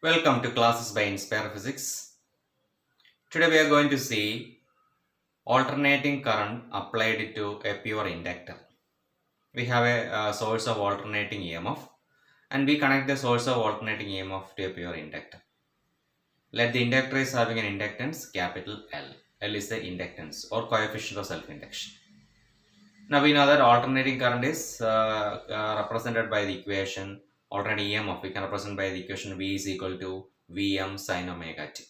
Welcome to classes by Inspire Physics. Today we are going to see alternating current applied to a pure inductor. We have a source of alternating EMF and we connect the source of alternating EMF to a pure inductor. Let the inductor is having an inductance capital L. L is the inductance or coefficient of self-induction. Now we know that alternating current is represented by the equation alternating EMF. We can represent by the equation V is equal to Vm sin omega t.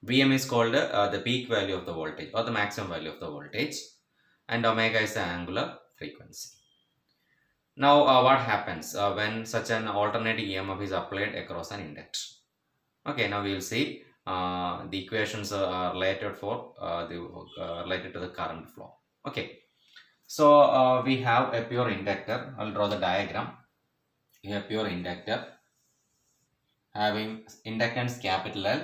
Vm is called the peak value of the voltage or the maximum value of the voltage, and omega is the angular frequency. Now what happens when such an alternating EMF is applied across an inductor? Okay, now we will see the equations are related for related to the current flow. Okay, so we have a pure inductor. I'll draw the diagram. We have pure inductor having inductance capital L.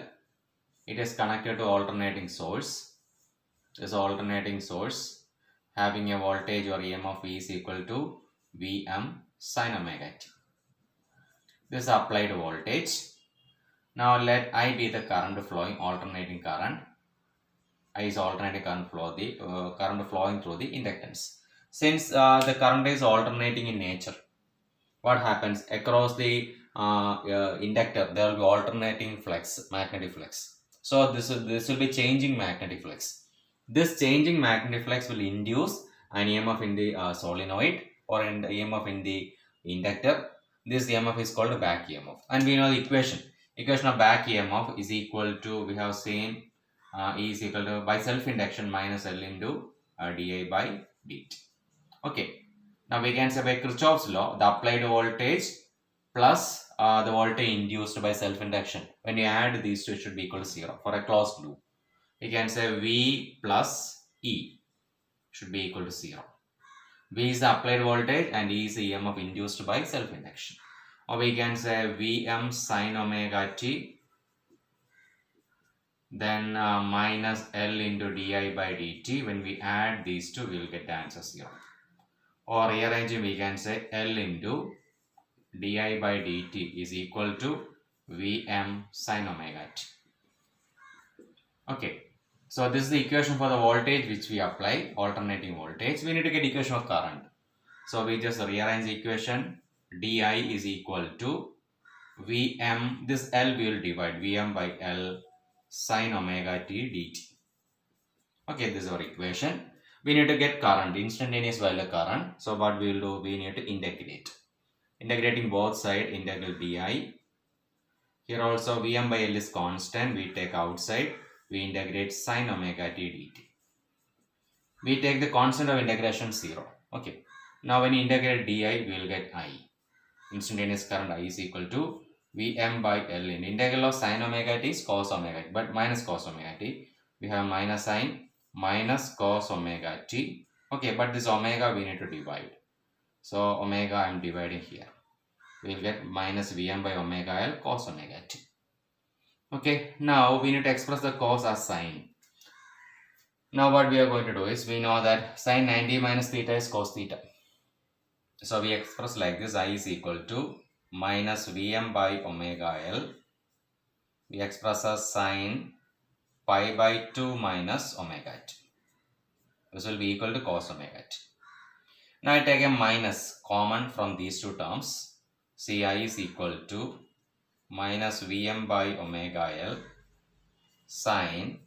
It is connected to alternating source. This alternating source having a voltage or EMF V is equal to Vm sin omega t. This is applied voltage. Now let I be the current flowing alternating current. I is alternating current flow the current flowing through the inductance. Since the current is alternating in nature, what happens across the inductor? There will be alternating flux, magnetic flux. So this will be changing magnetic flux. This changing magnetic flux will induce an EMF in the solenoid or an EMF in the inductor. This EMF is called back EMF, and we know the equation. Equation of back EMF is equal to, we have seen E is equal to by self induction minus L into di by dt. Okay. Now we can say by Kirchhoff's law, the applied voltage plus the voltage induced by self-induction. When you add these two, it should be equal to 0 for a closed loop. We can say V plus E should be equal to 0. V is the applied voltage and E is the EMF induced by self-induction. Or we can say Vm sin omega t then minus L into di by dt. When we add these two, we will get the answer 0. Or rearranging, we can say L into di by dt is equal to Vm sin omega t. Okay, so this is the equation for the voltage which we apply, alternating voltage. We need to get equation of current. So we just rearrange the equation. Di is equal to Vm, this L we will divide, Vm by L sin omega t dt. Okay, this is our equation. We need to get current, instantaneous value current. So what we will do, we need to integrate. Integrating both sides, integral di. Here also Vm by L is constant. We take outside. We integrate sin omega t dt. We take the constant of integration 0. Okay. Now when you integrate di, we will get I. Instantaneous current I is equal to Vm by L in integral of sin omega t is cos omega t, but minus cos omega t. We have minus sin minus cos omega t. Okay, but this omega we need to divide. So omega I am dividing here. We will get minus Vm by omega L cos omega t. Okay, now we need to express the cos as sine. Now what we are going to do is, we know that sine 90 minus theta is cos theta. So we express like this, I is equal to minus Vm by omega L. We express as sine pi by 2 minus omega t. This will be equal to cos omega t. Now I take a minus common from these two terms. Ci is equal to minus Vm by omega L sine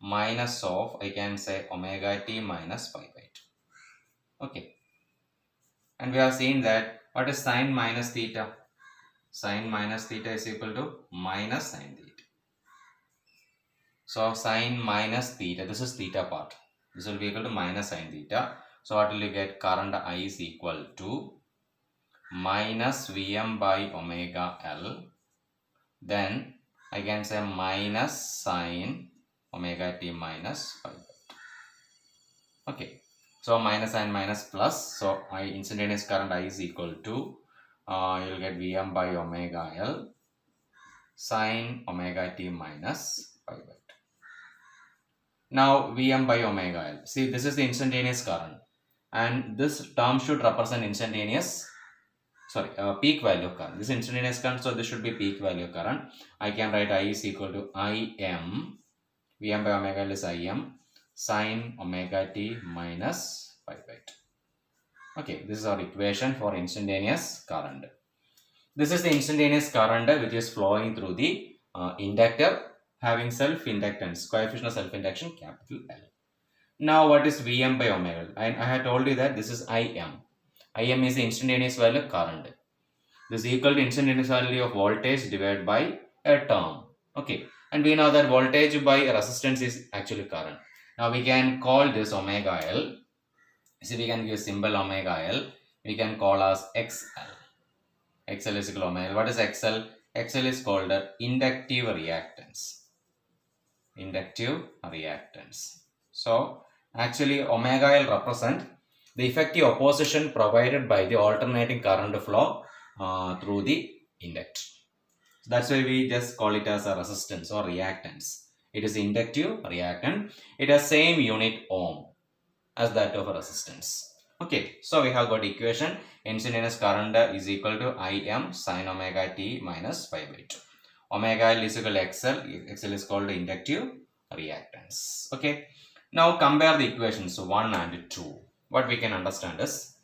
minus of, I can say, omega t minus pi by 2. Okay. And we have seen that what is sine minus theta? Sine minus theta is equal to minus sine theta. So sine minus theta, this is theta part. This will be equal to minus sine theta. So what will you get? Current I is equal to minus Vm by omega L. Then I can say minus sine omega t minus pi by 2. Okay. So minus and minus plus. So I instantaneous current I is equal to you will get Vm by omega L sine omega t minus pi by 2. Now Vm by omega L. See, this is the instantaneous current, and this term should represent instantaneous. peak value of current. This is instantaneous current, so this should be peak value of current. I can write I is equal to Im, Vm by omega L is Im, sine omega t minus pi by 2. Okay, this is our equation for instantaneous current. This is the instantaneous current which is flowing through the inductor having self-inductance, coefficient of self-induction capital L. Now what is Vm by omega? I had told you that this is Im. Im is the instantaneous value of current. This is equal to instantaneous value of voltage divided by a term. Okay, and we know that voltage by resistance is actually current. Now we can call this omega L. See, we can give symbol omega L. We can call as XL. XL is equal to omega L. What is XL? XL is called inductive reactance. Inductive reactance. So actually omega L represent the effective opposition provided by the alternating current flow through the inductor. So that's why we just call it as a resistance or reactance. It is inductive reactant. It has same unit ohm as that of a resistance. Okay, so we have got equation instantaneous current is equal to Im sine omega t minus pi by 2. Omega L is equal to XL. XL is called inductive reactance. Okay, now compare the equations 1 and 2. What we can understand is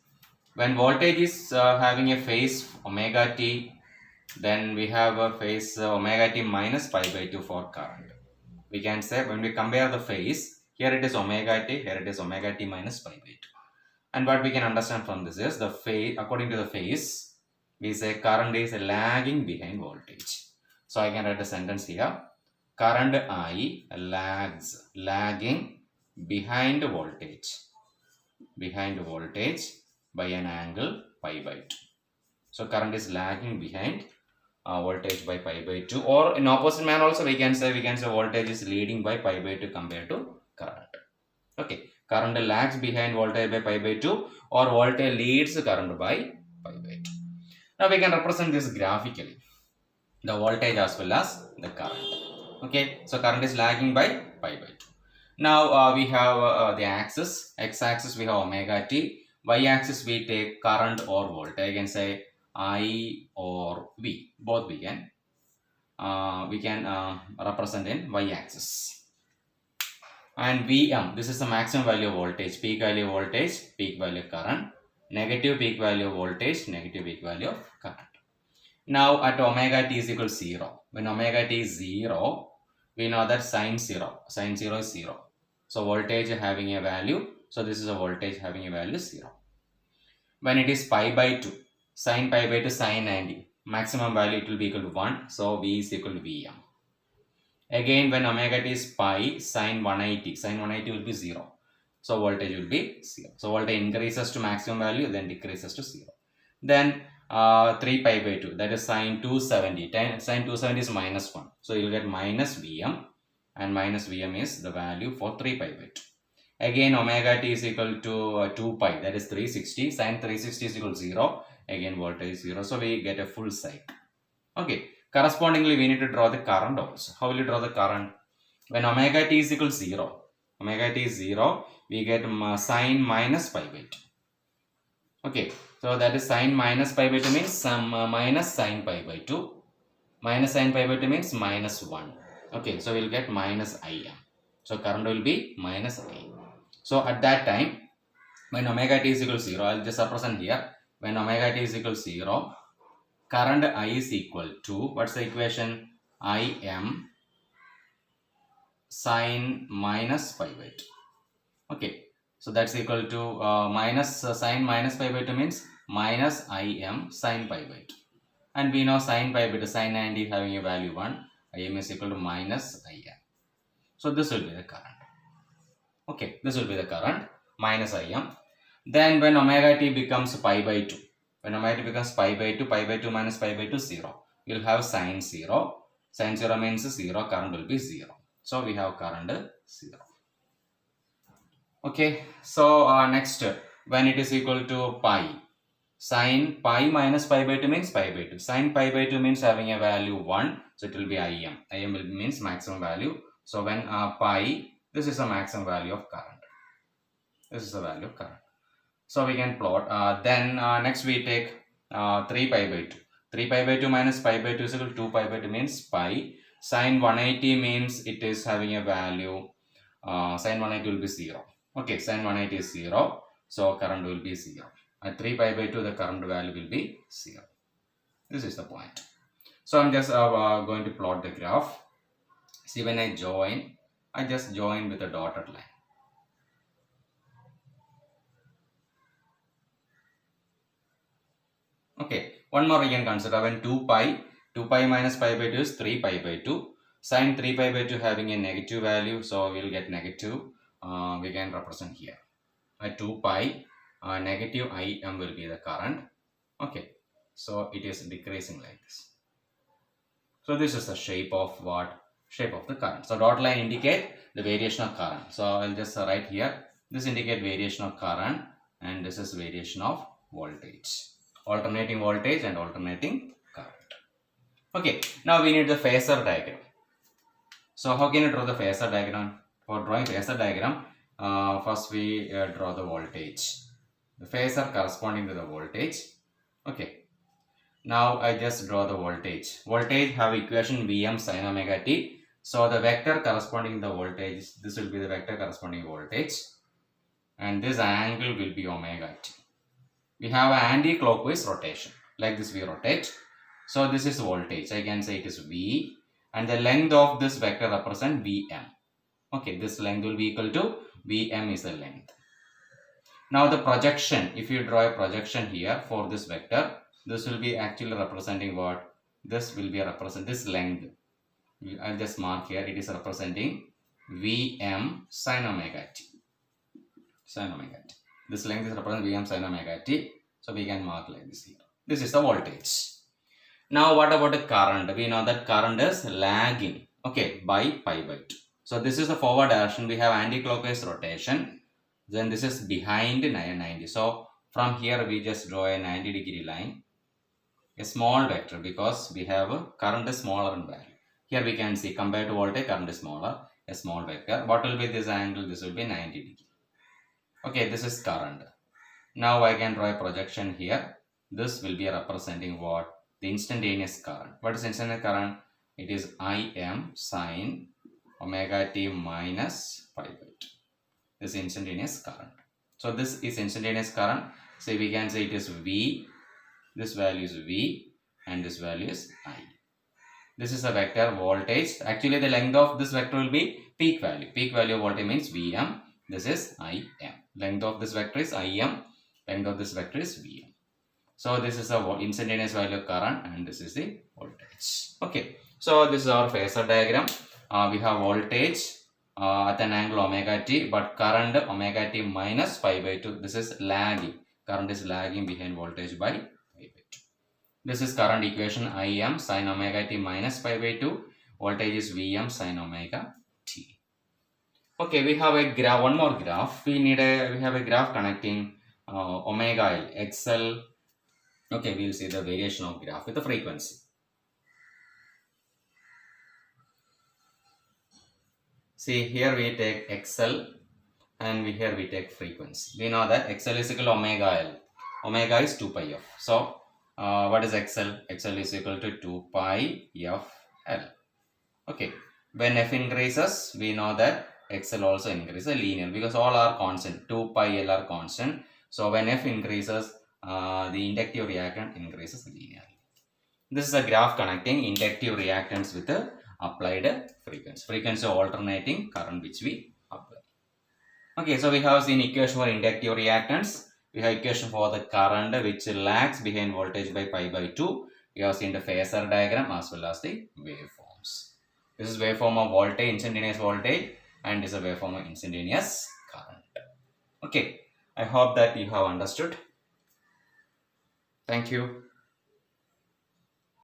when voltage is having a phase omega t, then we have a phase omega t minus pi by 2 for current. We can say when we compare the phase, here it is omega t, here it is omega t minus pi by 2. And what we can understand from this is the phase, according to the phase, we say current is lagging behind voltage. So I can write a sentence here. Current I lagging behind voltage by an angle pi by 2. So current is lagging behind voltage by pi by 2, or in opposite manner also we can say voltage is leading by pi by 2 compared to current. Okay, current lags behind voltage by pi by 2, or voltage leads current by pi by 2. Now we can represent this graphically, the voltage as well as the current. Okay, so current is lagging by pi by 2. Now we have the axis, x-axis we have omega t, y-axis we take current or voltage. I can say I or V, both we can represent in y-axis. And Vm, this is the maximum value of voltage, peak value of voltage, peak value of current, negative peak value of voltage, negative peak value of current. Now at omega t is equal to 0. When omega t is 0, we know that sine 0 is 0. So voltage having a value, so this is a voltage having a value 0. When it is pi by 2, sine pi by 2 sine 90, maximum value it will be equal to 1, so V is equal to Vm. Again when omega t is pi, sine 180 will be 0. So voltage will be 0. So voltage increases to maximum value, then decreases to 0. Then 3 pi by 2, that is sine 270. Sine 270 is minus 1. So you will get minus Vm, and minus Vm is the value for 3 pi by 2. Again omega t is equal to 2 pi, that is 360. Sine 360 is equal to 0. Again voltage is 0. So we get a full cycle. Okay. Correspondingly, we need to draw the current also. How will you draw the current? When omega t is equal to 0, we get sine minus pi by 2. Okay, so that is sine minus pi by 2 means some minus sine pi by 2. Minus sine pi by 2 means minus 1. Okay, so we'll get minus Im. So current will be minus I. So at that time, when omega t is equal to 0, I'll just represent here. When omega t is equal to 0, current I is equal to, what's the equation? Im sine minus pi by 2. Okay, so that's equal to minus sine minus pi by 2 means minus Im sine pi by 2. And we know sine pi by 2, sine 90 having a value 1, Im is equal to minus Im. So this will be the current. Okay, this will be the current, minus Im. Then when omega t becomes pi by 2, when omega t becomes pi by 2 minus pi by 2, 0. You'll have sine 0. Sine 0 means 0, current will be 0. So we have current 0. Okay, so next, when it is equal to pi, sine pi minus pi by 2 means pi by 2. Sine pi by 2 means having a value 1, so it will be Im. Im will means maximum value. So when pi, this is the maximum value of current. This is the value of current. So we can plot. Then next we take 3 pi by 2. 3 pi by 2 minus pi by 2 is equal to 2 pi by 2 means pi. Sine 180 means it is having a value. Sine 180 will be 0. Okay, sine 180 is 0. So current will be 0. At 3 pi by 2 the current value will be 0. This is the point. So I'm just going to plot the graph. See, when I just join with a dotted line. Okay, one more we can consider when 2 pi minus pi by 2 is 3 pi by 2. Sine 3 pi by 2 having a negative value, so we'll get negative. We can represent here. At 2 pi, negative Im will be the current. Okay, so it is decreasing like this. So this is the shape of what? Shape of the current. So dot line indicate the variation of current. So I'll just write here. This indicate variation of current and this is variation of voltage. Alternating voltage and alternating current. Okay, now we need the phasor diagram. So how can you draw the phasor diagram? For drawing phasor diagram, first we draw the voltage. The phasor corresponding to the voltage. Okay. Now I just draw the voltage. Voltage have equation Vm sin omega t. So the vector corresponding to the voltage, this will be the vector corresponding voltage. And this angle will be omega t. We have an anti-clockwise rotation. Like this we rotate. So this is voltage. I can say it is V. And the length of this vector represent Vm. Okay, this length will be equal to Vm is the length. Now the projection, if you draw a projection here for this vector, this will be actually representing what? This will be represent this length. I'll just mark here. It is representing Vm sin omega t. Sin omega t. This length is representing Vm sin omega t. So we can mark like this here. This is the voltage. Now what about the current? We know that current is lagging. Okay, by pi by 2. So this is the forward direction. We have anti-clockwise rotation. Then this is behind 90. So from here we just draw a 90-degree line. A small vector because we have a current is smaller in value. Here we can see compared to voltage, current is smaller. A small vector. What will be this angle? This will be 90 degree. Okay, this is current. Now I can draw a projection here. This will be representing what? The instantaneous current. What is instantaneous current? It is Im sin omega t minus pi by 2. This is instantaneous current. So this is instantaneous current. So we can say it is V. This value is V and this value is I. This is a vector voltage. Actually the length of this vector will be peak value. Peak value of voltage means Vm. This is Im. Length of this vector is Im. Length of this vector is Vm. So this is the instantaneous value of current and this is the voltage. Okay. So this is our phasor diagram. We have voltage at an angle omega t, but current omega t minus pi by 2. This is lagging. Current is lagging behind voltage by pi by 2. This is current equation Im sin omega t minus pi by 2. Voltage is Vm sin omega t. Okay, we have a graph. One more graph. We have a graph connecting omega L, XL. Okay, we will see the variation of graph with the frequency. See, here we take XL and here we take frequency. We know that XL is equal to omega L. Omega is 2 pi f. So, what is XL? XL is equal to 2 pi f L. Okay. When f increases, we know that XL also increases linear because all are constant. 2 pi L are constant. So, when f increases, the inductive reactance increases linearly. This is a graph connecting inductive reactance with the applied frequency. Frequency alternating current which we apply. Okay, so we have seen equation for inductive reactance. We have equation for the current which lags behind voltage by pi by 2. We have seen the phasor diagram as well as the waveforms. This is waveform of voltage, instantaneous voltage, and this is a waveform of instantaneous current. Okay, I hope that you have understood. Thank you.